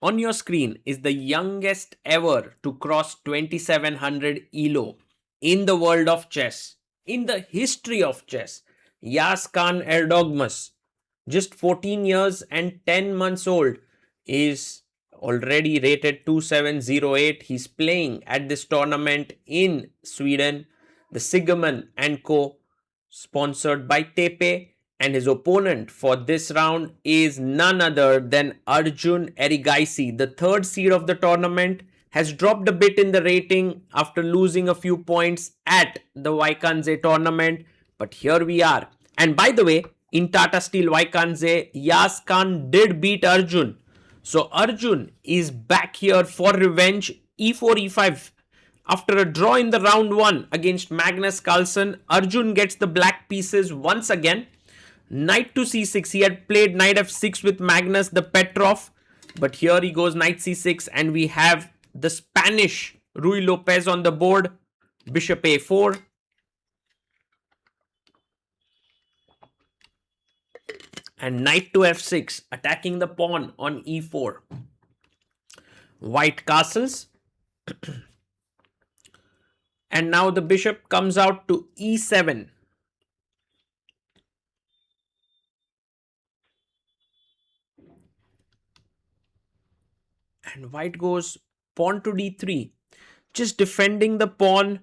On your screen is the youngest ever to cross 2700 elo in the world of chess, in the history of chess. Yagiz Kaan Erdogmus, just 14 years and 10 months old, is already rated 2708. He's playing at this tournament in Sweden, the Sigeman Co, sponsored by Tepe, and his opponent for this round is none other than Arjun Erigaisi, the third seed of the tournament. Has dropped a bit in the rating after losing a few points at the Wijk Aan Zee tournament, but here we are. And by the way, in Tata Steel Wijk Aan Zee, Yagiz Kaan did beat Arjun. So Arjun is back here for revenge. E4, E5. After a draw in the round 1 against Magnus Carlsen, Arjun gets the black pieces once again. Knight to c6. He had played knight f6 with Magnus the Petrov, but here he goes knight c6, and we have the Spanish Rui Lopez on the board. Bishop a4. And knight to f6, attacking the pawn on e4. White castles. And now the bishop comes out to e7. And white goes pawn to d3, just defending the pawn,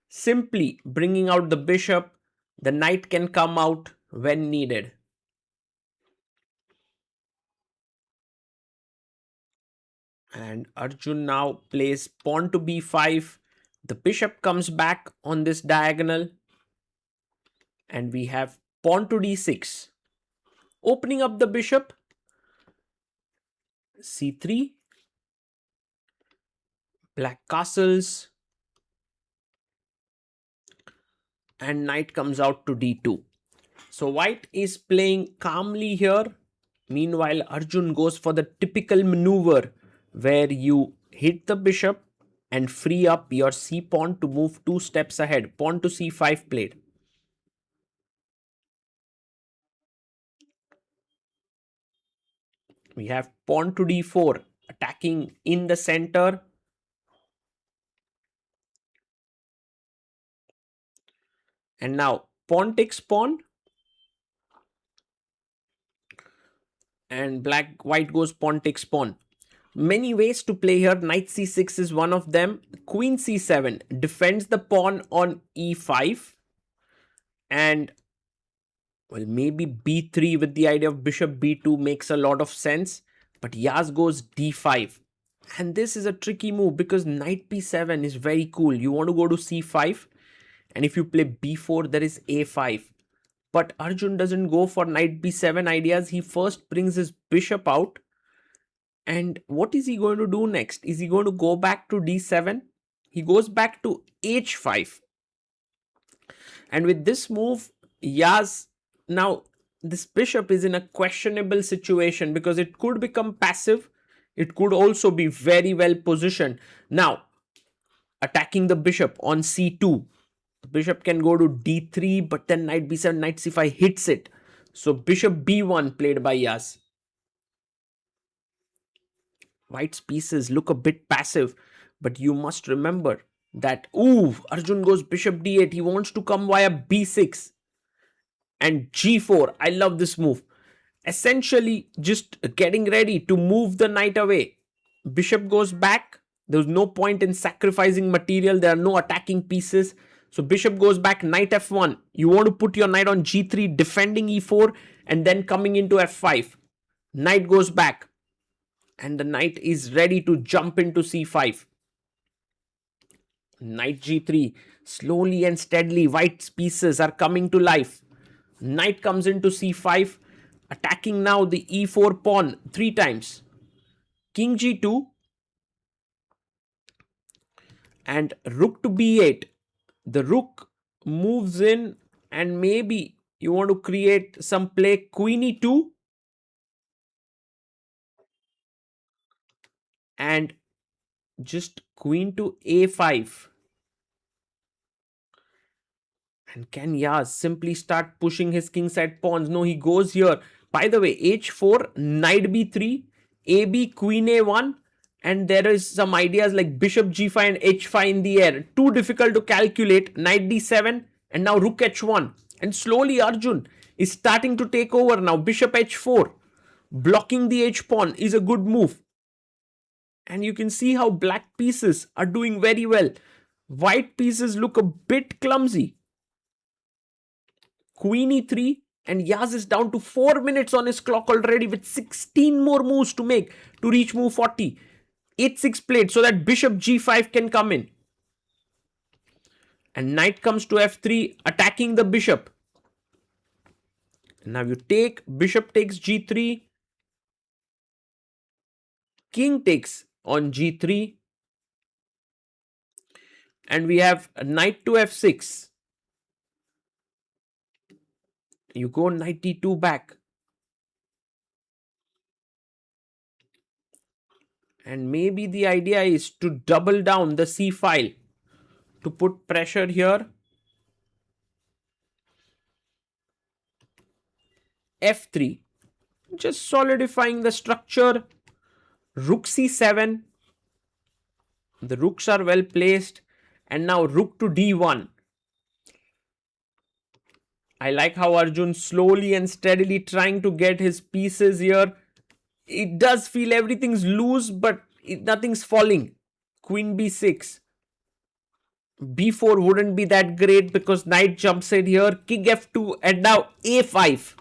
simply bringing out the bishop. The knight can come out when needed. And Arjun now plays pawn to b5. The bishop comes back on this diagonal, and we have pawn to d6, opening up the bishop. c3, black castles, and knight comes out to d2. So white is playing calmly here. Meanwhile, Arjun goes for the typical maneuver where you hit the bishop and free up your c pawn to move 2 steps ahead. Pawn to c5 played. We have pawn to d4, attacking in the center. And now pawn takes pawn. And white goes pawn takes pawn. Many ways to play here. Knight c6 is one of them. Queen c7 defends the pawn on e5. And well, maybe b3 with the idea of bishop b2 makes a lot of sense. But Yaz goes d5. And this is a tricky move because knight b7 is very cool. You want to go to c5. And if you play b4, there is a5. But Arjun doesn't go for knight b7 ideas. He first brings his bishop out. And what is he going to do next? Is he going to go back to d7? He goes back to h5. And with this move, Yaz, now this bishop is in a questionable situation because it could become passive. It could also be very well positioned. Now, attacking the bishop on c2. The bishop can go to d3, but then knight b7, knight c5 hits it. So bishop b1 played by Yaz. White's pieces look a bit passive, but you must remember that, Arjun goes bishop d8. He wants to come via b6 and g4. I love this move. Essentially, just getting ready to move the knight away. Bishop goes back. There's no point in sacrificing material. There are no attacking pieces. So bishop goes back, knight f1. You want to put your knight on g3, defending e4, and then coming into f5. Knight goes back. And the knight is ready to jump into c5. Knight g3. Slowly and steadily, white's pieces are coming to life. Knight comes into c5, attacking now the e4 pawn 3 times. King g2. And rook to b8. The rook moves in, and maybe you want to create some play. Queen e2. And just queen to a5. And can Yaz simply start pushing his kingside pawns? No, he goes here. By the way, h4, knight b3, AB queen A1, and there is some ideas like bishop G5 and H5 in the air. Too difficult to calculate. Knight D7 and now rook H1. And slowly Arjun is starting to take over now. Bishop H4. Blocking the H pawn is a good move. And you can see how black pieces are doing very well. White pieces look a bit clumsy. Queen E3, and Yaz is down to 4 minutes on his clock already with 16 more moves to make to reach move 40. H6 played so that bishop G5 can come in. And knight comes to F3, attacking the bishop. Now you take, bishop takes G3. King takes on G3. And we have a knight to F6. You go knight D2 back. And maybe the idea is to double down the C file to put pressure here. F3. Just solidifying the structure. Rook C7. The rooks are well placed. And now rook to D1. I like how Arjun slowly and steadily trying to get his pieces here. It does feel everything's loose, but nothing's falling. Queen B6. B4 wouldn't be that great because knight jumps in here. King F2 and now A5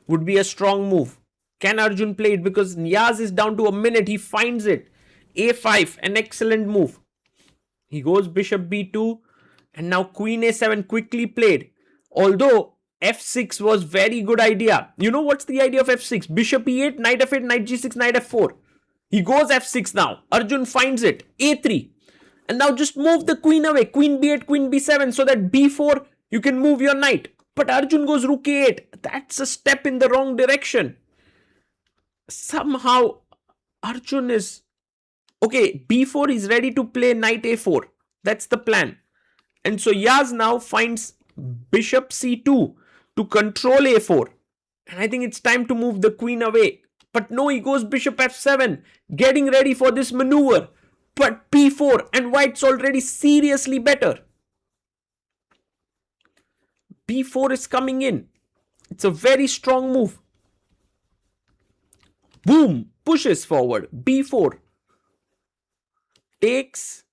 would be a strong move. Can Arjun play it? Because Niaz is down to a minute. He finds it. A5, an excellent move. He goes bishop B2 and now queen A7 quickly played. Although F6 was very good idea. You know what's the idea of F6? Bishop E8, knight F8, knight G6, knight F4. He goes F6 now. Arjun finds it. A3. And now just move the queen away. Queen B8, queen B7 so that B4 you can move your knight. But Arjun goes rook A8. That's a step in the wrong direction. Somehow Arjun is... Okay, B4 is ready to play knight A4. That's the plan. And so Yaz now finds bishop C2 to control A4. And I think it's time to move the queen away. But no, he goes bishop F7, getting ready for this maneuver. But B4 and white's already seriously better. B4 is coming in. It's a very strong move. Boom, pushes forward. B4 takes.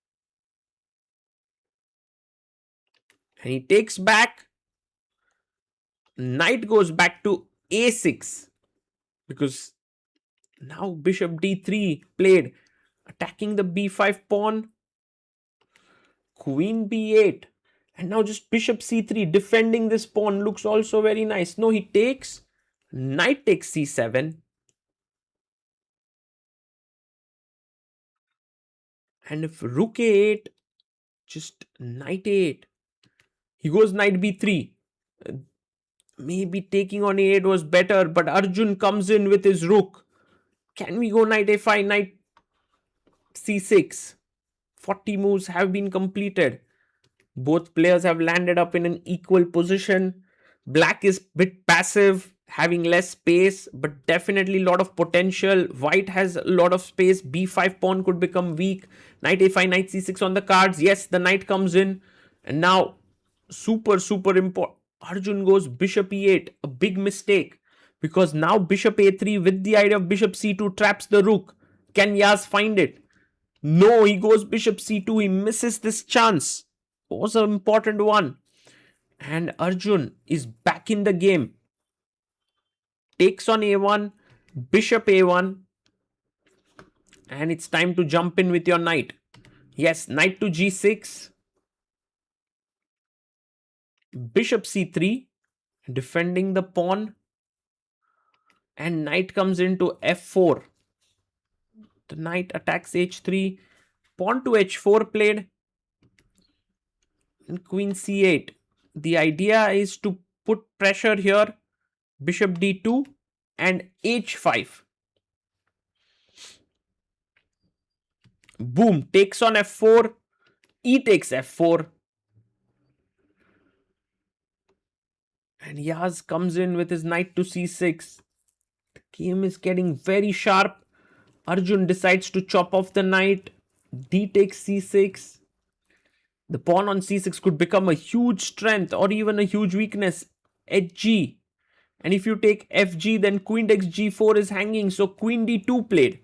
And he takes back. Knight goes back to A6 because now bishop D3 played, attacking the B5 pawn. Queen B8 and now just bishop C3 defending this pawn looks also very nice. No, he takes, knight takes C7 and if rook A8, just knight A8. He goes knight B3. Maybe taking on A8 was better, but Arjun comes in with his rook. Can we go knight A5, knight C6? 40 moves have been completed. Both players have landed up in an equal position. Black is a bit passive, having less space, but definitely a lot of potential. White has a lot of space. B5 pawn could become weak. Knight A5, knight C6 on the cards. Yes, the knight comes in. And now, super important. Arjun goes bishop E8, a big mistake. Because now bishop A3 with the idea of bishop C2 traps the rook. Can Yaz find it? No, he goes bishop C2. He misses this chance. It was an important one. And Arjun is back in the game. Takes on A1, bishop A1. And it's time to jump in with your knight. Yes, knight to G6. Bishop C3, defending the pawn. And knight comes into F4. The knight attacks H3. Pawn to H4 played. And queen C8. The idea is to put pressure here. Bishop D2 and H5. Boom, takes on F4. E takes F4. And Yaz comes in with his knight to C6. The game is getting very sharp. Arjun decides to chop off the knight. D takes c6. The pawn on c6 could become a huge strength or even a huge weakness. Hg. And if you take fg, then queen takes g4 is hanging. So queen d2 played.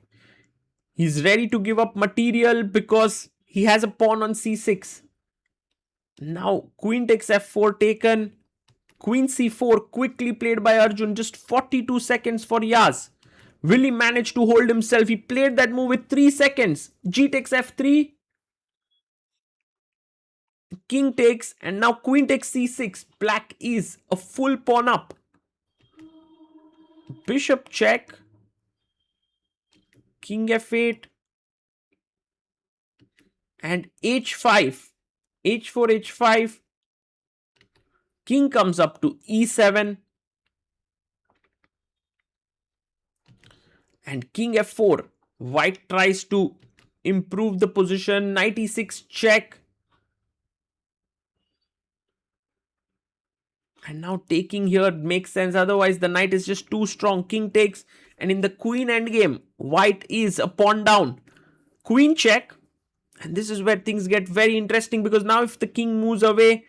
He's ready to give up material because he has a pawn on c6. Now queen takes f4 taken. Queen c4 quickly played by Arjun. Just 42 seconds for Yaz. Will he manage to hold himself? He played that move with 3 seconds. G takes f3. King takes, and now queen takes c6. Black is a full pawn up. Bishop check. King f8. And h5. h4, h5. King comes up to e7. And king f4. White tries to improve the position. Knight e6 check. And now taking here makes sense. Otherwise, the knight is just too strong. King takes. And in the queen endgame, white is a pawn down. Queen check. And this is where things get very interesting. Because now if the king moves away,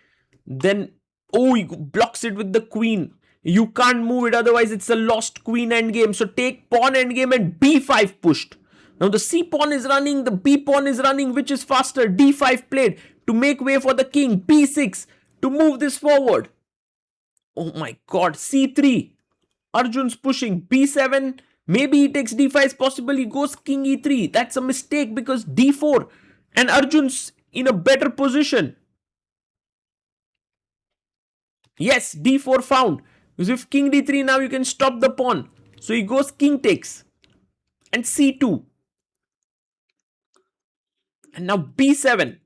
then... oh, he blocks it with the queen. You can't move it. Otherwise, it's a lost queen endgame. So take pawn endgame and b5 pushed. Now the c pawn is running. The b pawn is running. Which is faster? d5 played to make way for the king. b6 to move this forward. Oh my god, c3. Arjun's pushing. b7. Maybe he takes d5 is possible. He goes king e3. That's a mistake because d4. And Arjun's in a better position. Yes, d4 found. Because if king d3 now you can stop the pawn. So he goes king takes. And c2. And now b7.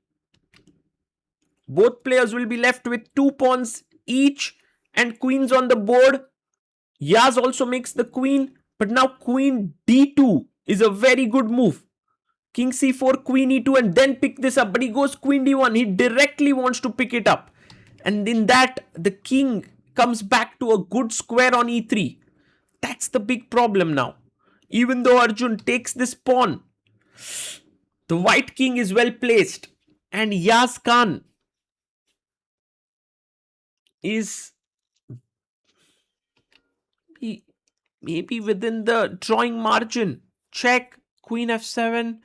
Both players will be left with 2 pawns each. And queens on the board. Yaz also makes the queen. But now queen d2 is a very good move. King c4, queen e2 and then pick this up. But he goes queen d1. He directly wants to pick it up. And in that, the king comes back to a good square on e3. That's the big problem now. Even though Arjun takes this pawn, the white king is well placed. And Yaz Khan is maybe within the drawing margin. Check, queen f7,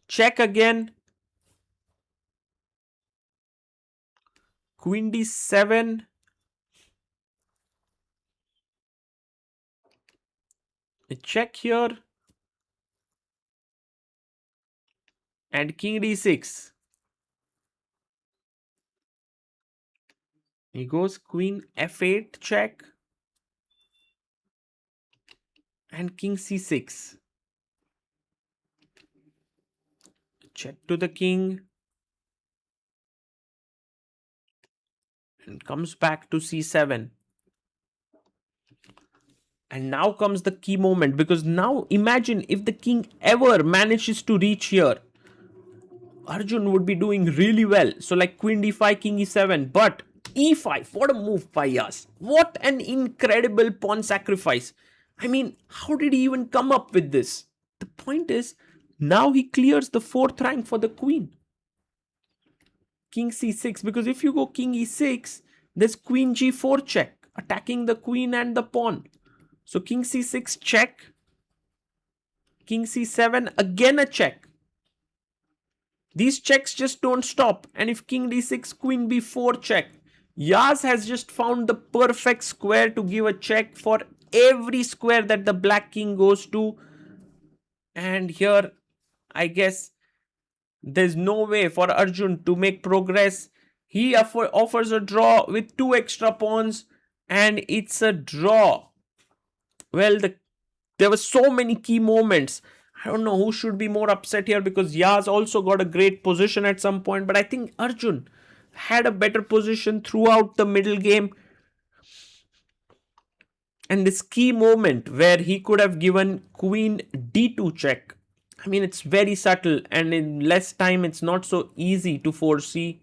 check again. Queen d7. A check here. And king d6. He goes queen f8 check. And king c6. Check to the king. And comes back to c7. And now comes the key moment. Because now imagine if the king ever manages to reach here. Arjun would be doing really well. So like queen d5, king e7. But e5, what a move by Yaz. What an incredible pawn sacrifice. I mean, how did he even come up with this? The point is, now he clears the 4th rank for the queen. King c6, because if you go king e6, there's queen g4 check, attacking the queen and the pawn. So king c6 check. King c7, again a check. These checks just don't stop. And if king d6, queen b4 check. Yaz has just found the perfect square to give a check for every square that the black king goes to. And here, I guess, there's no way for Arjun to make progress. He offers a draw with 2 extra pawns. And it's a draw. Well, there were so many key moments. I don't know who should be more upset here because Yaz also got a great position at some point. But I think Arjun had a better position throughout the middle game. And this key moment where he could have given queen d2 check. I mean, it's very subtle and in less time, it's not so easy to foresee.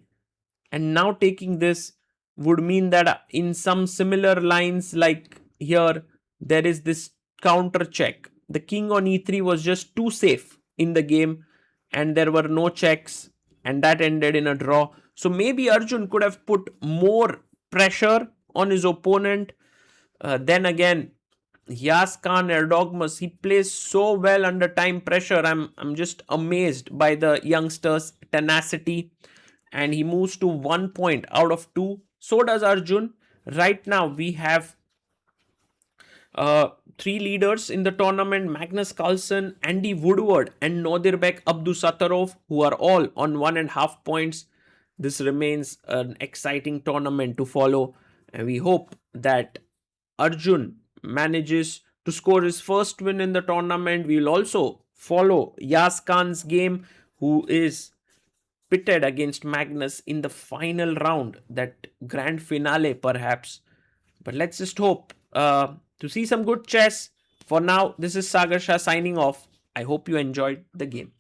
And now taking this would mean that in some similar lines like here, there is this counter check. the king on e3 was just too safe in the game, and there were no checks, and that ended in a draw. So maybe Arjun could have put more pressure on his opponent. Then again, Yagiz Kaan Erdogmus, he plays so well under time pressure. I'm just amazed by the youngster's tenacity, and he moves to 1 point out of 2. So does Arjun. Right now, we have three leaders in the tournament: Magnus Carlsen, Andy Woodward, and Nodirbek Abdusattorov, who are all on 1.5 points. This remains an exciting tournament to follow, and we hope that Arjun manages to score his first win in the tournament. We'll also follow Yagiz Khan's game, who is pitted against Magnus in the final round, that grand finale perhaps. But let's just hope to see some good chess. For now, this is Sagar Shah signing off. I hope you enjoyed the game.